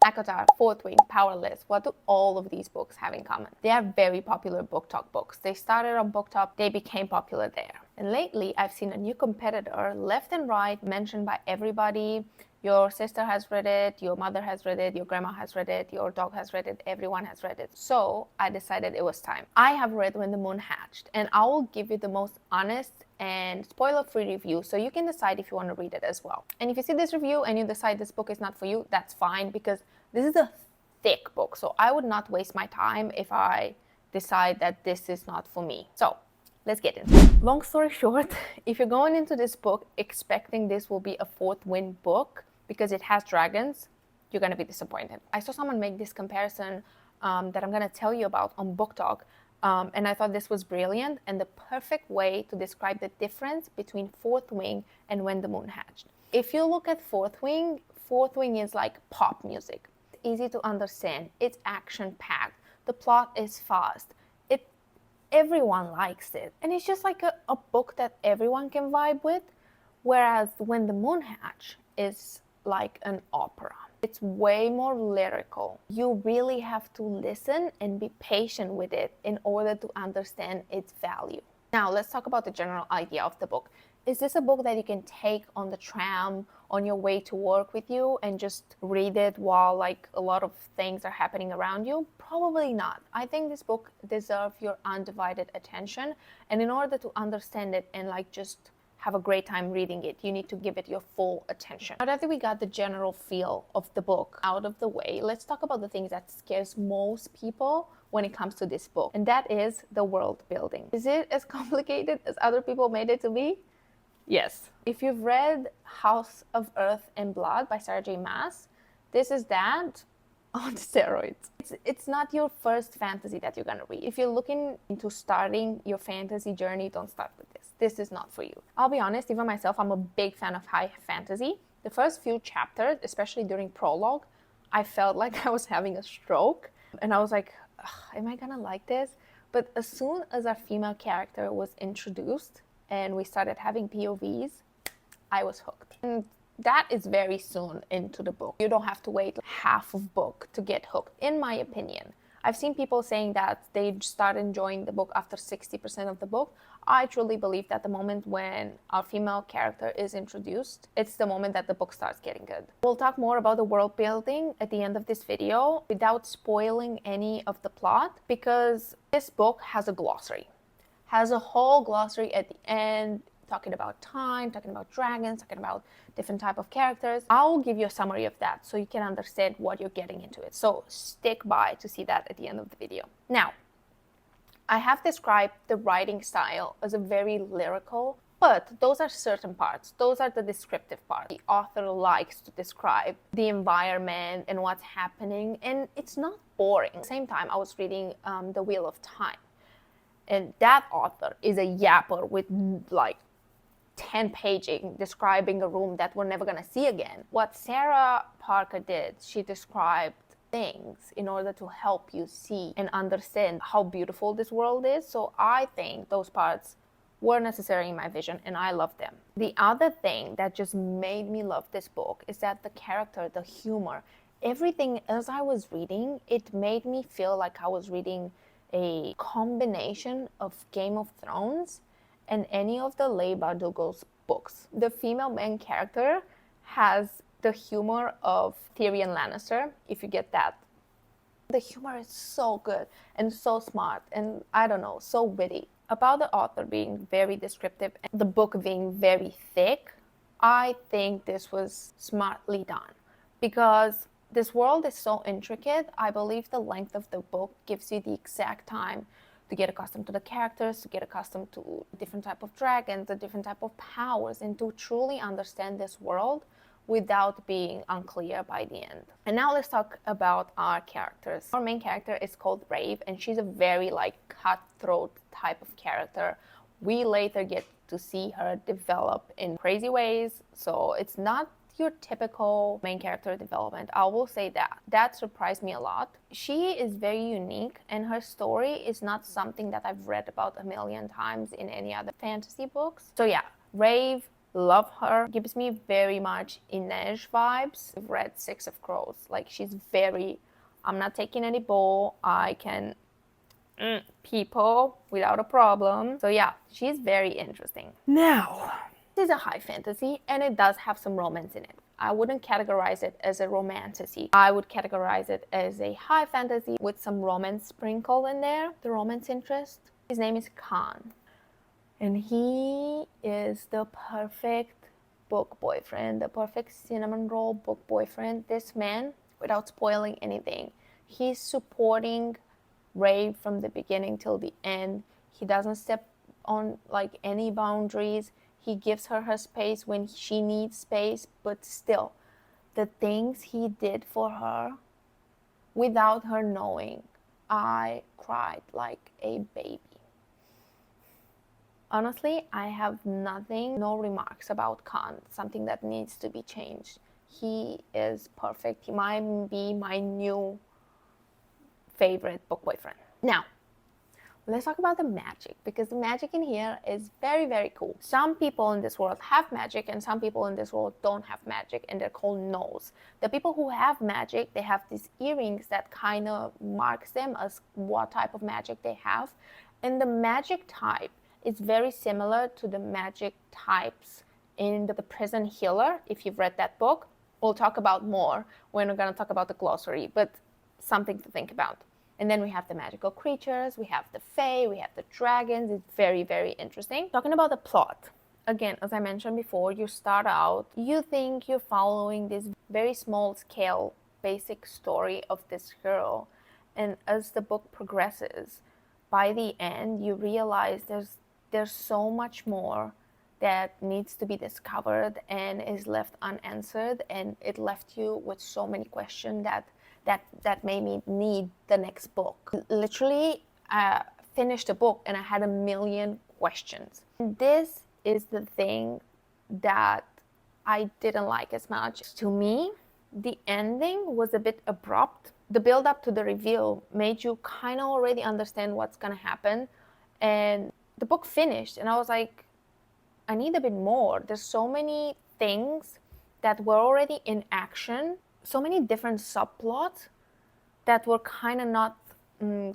ACOTAR, Fourth Wing, Powerless. What do all of these books have in common? They are very popular book talk books. They started on book talk, they became popular there. And lately, I've seen a new competitor left and right mentioned by everybody. Your sister has read it, your mother has read it, your grandma has read it, your dog has read it, everyone has read it. So I decided it was time. I have read When the Moon Hatched, and I will give you the most honest and spoiler-free review so you can decide if you want to read it as well. And if you see this review and you decide this book is not for you, that's fine, because this is a thick book. So I would not waste my time if I decide that this is not for me. So let's get into it. Long story short, if you're going into this book expecting this will be a Fourth Wind book because it has dragons, you're going to be disappointed. I saw someone make this comparison that I'm going to tell you about on Book Talk. And I thought this was brilliant and the perfect way to describe the difference between Fourth Wing and When the Moon Hatched. If you look at Fourth Wing is like pop music. It's easy to understand. It's action-packed. The plot is fast. Everyone likes it. And it's just like a book that everyone can vibe with. Whereas When the Moon Hatched is like an opera. It's way more lyrical. You really have to listen and be patient with it in order to understand its value. Now, let's talk about the general idea of the book. Is this a book that you can take on the tram on your way to work with you and just read it while like a lot of things are happening around you? Probably not. I think this book deserves your undivided attention. And in order to understand it and like just have a great time reading it, you need to give it your full attention. Now that we got the general feel of the book out of the way, let's talk about the things that scares most people when it comes to this book. And that is the world building. Is it as complicated as other people made it to be? Yes. If you've read House of Earth and Blood by Sarah J. Maas, this is that on steroids. It's not your first fantasy that you're gonna read. If you're looking into starting your fantasy journey, don't start with this. This is not for you. I'll be honest, even myself, I'm a big fan of high fantasy. The first few chapters, especially during prologue, I felt like I was having a stroke. And I was like, am I gonna like this? But as soon as our female character was introduced, and we started having POVs, I was hooked. And that is very soon into the book. You don't have to wait half of book to get hooked, in my opinion. I've seen people saying that they start enjoying the book after 60% of the book. I truly believe that the moment when our female character is introduced, it's the moment that the book starts getting good. We'll talk more about the world building at the end of this video without spoiling any of the plot, because this book has a glossary. Has a whole glossary at the end, talking about time, talking about dragons, talking about different type of characters. I'll give you a summary of that so you can understand what you're getting into it. So stick by to see that at the end of the video. Now, I have described the writing style as a very lyrical, but those are certain parts. Those are the descriptive parts. The author likes to describe the environment and what's happening, and it's not boring. At the same time, I was reading The Wheel of Time. And that author is a yapper with like 10 paging describing a room that we're never gonna see again. What Sarah Parker did, she described things in order to help you see and understand how beautiful this world is. So I think those parts were necessary in my vision and I love them. The other thing that just made me love this book is that the character, the humor, everything as I was reading, it made me feel like I was reading a combination of Game of Thrones and any of the Leigh Bardugo's books. The female main character has the humor of Tyrion Lannister, if you get that. The humor is so good and so smart and, I don't know, so witty. About the author being very descriptive and the book being very thick, I think this was smartly done because this world is so intricate. I believe the length of the book gives you the exact time to get accustomed to the characters, to get accustomed to different type of dragons, the different type of powers, and to truly understand this world without being unclear by the end. And now let's talk about our characters. Our main character is called Rave, and she's a very like cutthroat type of character. We later get to see her develop in crazy ways, so it's not your typical main character development. I will say that surprised me a lot. She is very unique and her story is not something that I've read about a million times in any other fantasy books. So yeah, Rave Love her. Gives me very much Inej vibes. I've read Six of Crows. Like, she's very, I'm not taking any bull. I can people without a problem. So yeah, she's very interesting. Now, this is a high fantasy and it does have some romance in it. I wouldn't categorize it as a romantasy. I would categorize it as a high fantasy with some romance sprinkled in there, the romance interest. His name is Khan. And he is the perfect book boyfriend, the perfect cinnamon roll book boyfriend. This man, without spoiling anything, he's supporting Ray from the beginning till the end. He doesn't step on like any boundaries. He gives her her space when she needs space, but still, the things he did for her without her knowing, I cried like a baby. Honestly, I have no remarks about Khan, something that needs to be changed. He is perfect. He might be my new favorite book boyfriend. Now, let's talk about the magic, because the magic in here is very, very cool. Some people in this world have magic and some people in this world don't have magic, and they're called gnolls. The people who have magic, they have these earrings that kind of marks them as what type of magic they have. And the magic type is very similar to the magic types in the Prison Healer. If you've read that book, we'll talk about more when we're going to talk about the glossary, but something to think about. And then we have the magical creatures, we have the fae, we have the dragons. It's very, very interesting. Talking about the plot, again, as I mentioned before, you start out, you think you're following this very small scale basic story of this girl, and as the book progresses, by the end you realize there's so much more that needs to be discovered and is left unanswered, and it left you with so many questions that made me need the next book. Literally, I finished the book and I had a million questions. This is the thing that I didn't like as much. To me, the ending was a bit abrupt. The build up to the reveal made you kind of already understand what's gonna happen, and the book finished and I was like, I need a bit more. There's so many things that were already in action, so many different subplots that were kind of not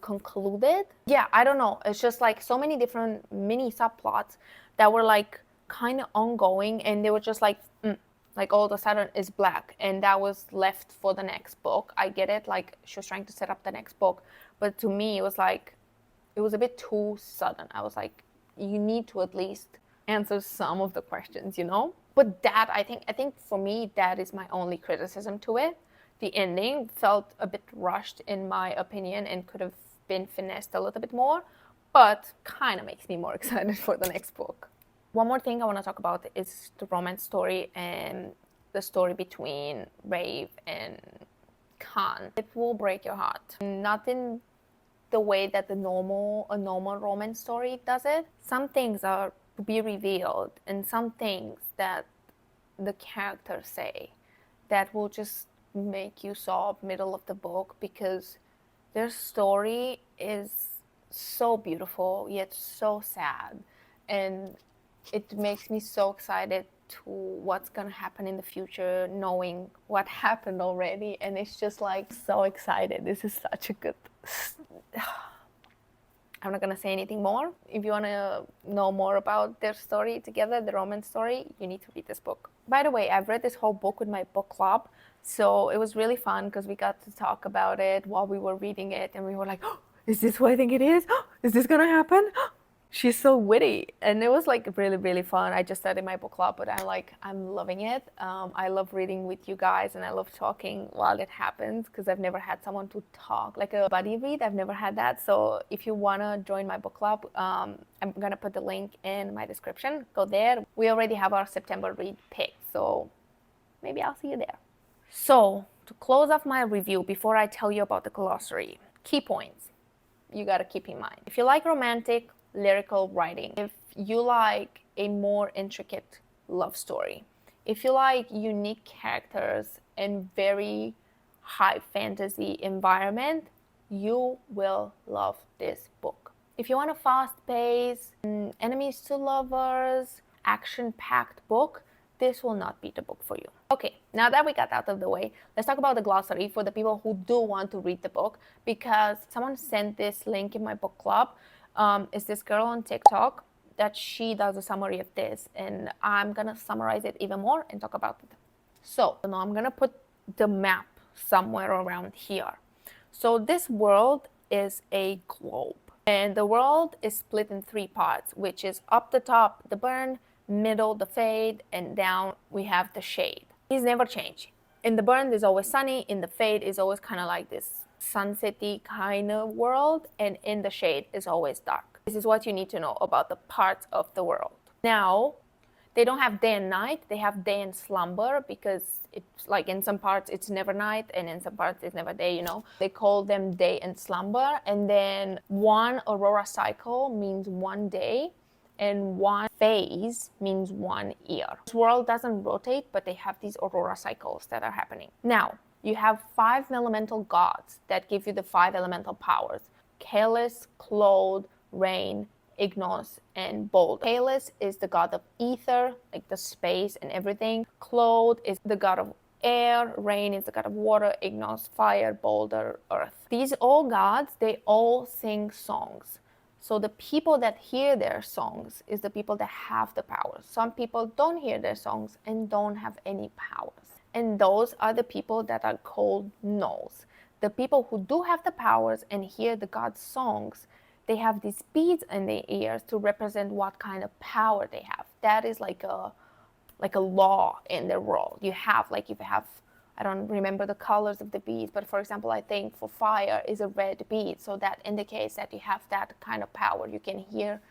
concluded. Yeah, I don't know. It's just like so many different mini subplots that were like kind of ongoing, and they were just like all of a sudden is black, and that was left for the next book. I get it, like she was trying to set up the next book, but to me it was like, it was a bit too sudden. I was like, you need to at least answer some of the questions, you know? But that, I think for me, that is my only criticism to it. The ending felt a bit rushed in my opinion and could have been finessed a little bit more, but kind of makes me more excited for the next book. One more thing I want to talk about is the romance story and the story between Rave and Khan. It will break your heart. Not in the way that a normal romance story does it. Some things are to be revealed, and some things that the characters say that will just make you sob middle of the book, because their story is so beautiful yet so sad, and it makes me so excited to what's gonna happen in the future, knowing what happened already, and it's just like so excited. This is such a good I'm not gonna say anything more. If you wanna know more about their story together, the romance story, you need to read this book. By the way, I've read this whole book with my book club, so it was really fun because we got to talk about it while we were reading it, and we were like, oh, is this what I think it is? Is this gonna happen? She's so witty, and it was like really, really fun. I just started my book club, but I'm loving it. I love reading with you guys, and I love talking while it happens, because I've never had someone to talk, like a buddy read. I've never had that. So if you wanna join my book club, I'm gonna put the link in my description. Go there. We already have our September read picked, so maybe I'll see you there. So to close off my review, before I tell you about the glossary, key points you gotta keep in mind. If you like romantic, lyrical writing, if you like a more intricate love story, if you like unique characters and very high fantasy environment, you will love this book. If you want a fast pace, enemies to lovers, action-packed book, this will not be the book for you. Okay, now that we got out of the way, let's talk about the glossary for the people who do want to read the book, because someone sent this link in my book club. It's this girl on TikTok that she does a summary of this, and I'm gonna summarize it even more and talk about it. So now I'm gonna put the map somewhere around here. So this world is a globe, and the world is split in 3 parts, which is up the top, the burn, middle, the fade, and down we have the shade. These never change. In the burn, there's always sunny. In the fade is always kind of like this sunsetty kind of world, and in the shade is always dark. This is what you need to know about the parts of the world. Now, they don't have day and night, they have day and slumber, because it's like in some parts it's never night and in some parts it's never day, you know. They call them day and slumber. And then one aurora cycle means 1 day, and 1 phase means 1 year. This world doesn't rotate, but they have these aurora cycles that are happening. Now, you have 5 elemental gods that give you the 5 elemental powers: Kalis, Claude, Rain, Ignos, and Boulder. Kalis is the god of ether, like the space and everything. Claude is the god of air. Rain is the god of water. Ignos, fire. Boulder, earth. These all gods, they all sing songs. So the people that hear their songs is the people that have the powers. Some people don't hear their songs and don't have any powers. And those are the people that are called gnolls. The people who do have the powers and hear the god's songs, they have these beads in their ears to represent what kind of power they have. That is like a law in their world. You have, like, if you have, I don't remember the colors of the beads, but for example, I think for fire is a red bead. So that indicates that you have that kind of power. You can hear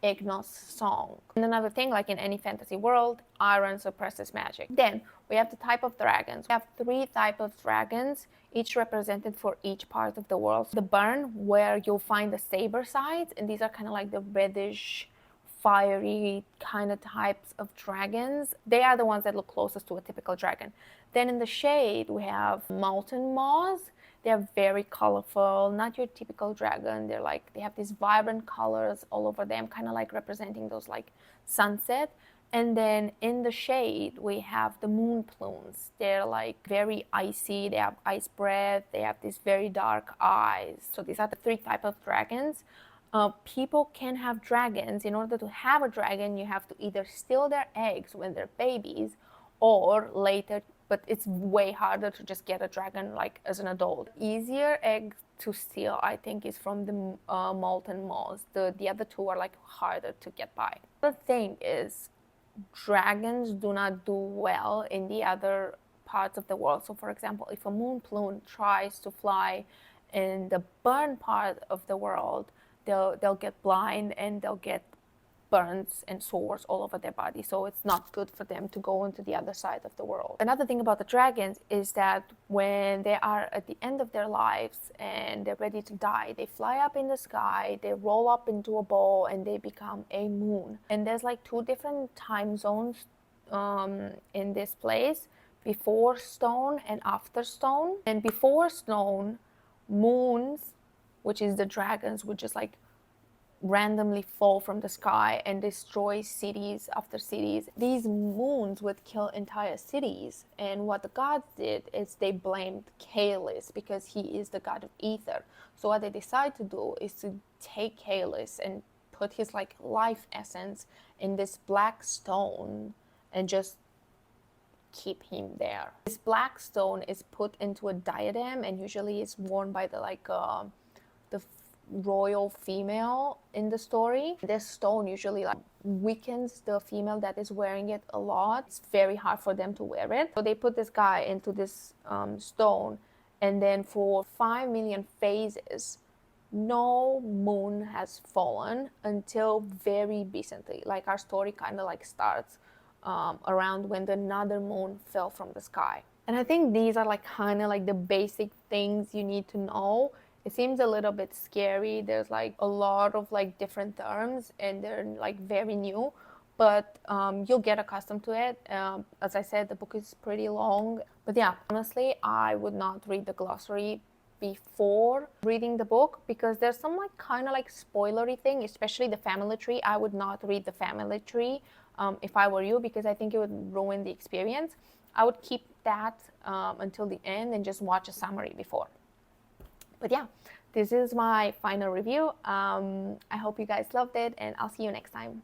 Ignos' song. And another thing, like in any fantasy world, iron suppresses magic. Then we have the type of dragons. We have 3 types of dragons, each represented for each part of the world. The burn, where you'll find the saber sides, and these are kind of like the reddish, fiery kind of types of dragons. They are the ones that look closest to a typical dragon. Then in the shade, we have mountain moths. They're very colorful, not your typical dragon. They're like, they have these vibrant colors all over them, kind of like representing those like sunset. And then in the shade, we have the moon plumes. They're like very icy. They have ice breath. They have these very dark eyes. So these are the 3 types of dragons. People can have dragons. In order to have a dragon, you have to either steal their eggs when they're babies, or later, but it's way harder to just get a dragon like as an adult. Easier egg to steal, I think, is from the molten moths. The other 2 are like harder to get by. The thing is, dragons do not do well in the other parts of the world. So for example, if a moon plume tries to fly in the burn part of the world, they'll get blind and they'll get burns and sores all over their body. So it's not good for them to go into the other side of the world. Another thing about the dragons is that when they are at the end of their lives and they're ready to die, they fly up in the sky, they roll up into a ball, and they become a moon. And there's like 2 different time zones in this place: before stone and after stone. And before stone, moons, which is the dragons, would just like randomly fall from the sky and destroy cities after cities. These moons would kill entire cities. And what the gods did is they blamed Kalis, because he is the god of ether. So what they decide to do is to take Kalis and put his like life essence in this black stone and just keep him there. This black stone is put into a diadem, and usually it's worn by the royal female in the story. This stone usually like weakens the female that is wearing it a lot. It's very hard for them to wear it. So they put this guy into this stone, and then for 5 million phases, no moon has fallen until very recently. Like our story kind of like starts around when another moon fell from the sky. And I think these are like kind of like the basic things you need to know. It seems a little bit scary. There's like a lot of like different terms, and they're like very new, but you'll get accustomed to it. As I said, the book is pretty long, but yeah, honestly, I would not read the glossary before reading the book, because there's some like kind of like spoilery thing, especially the family tree. I would not read the family tree if I were you, because I think it would ruin the experience. I would keep that until the end and just watch a summary before. But yeah, this is my final review. I hope you guys loved it, and I'll see you next time.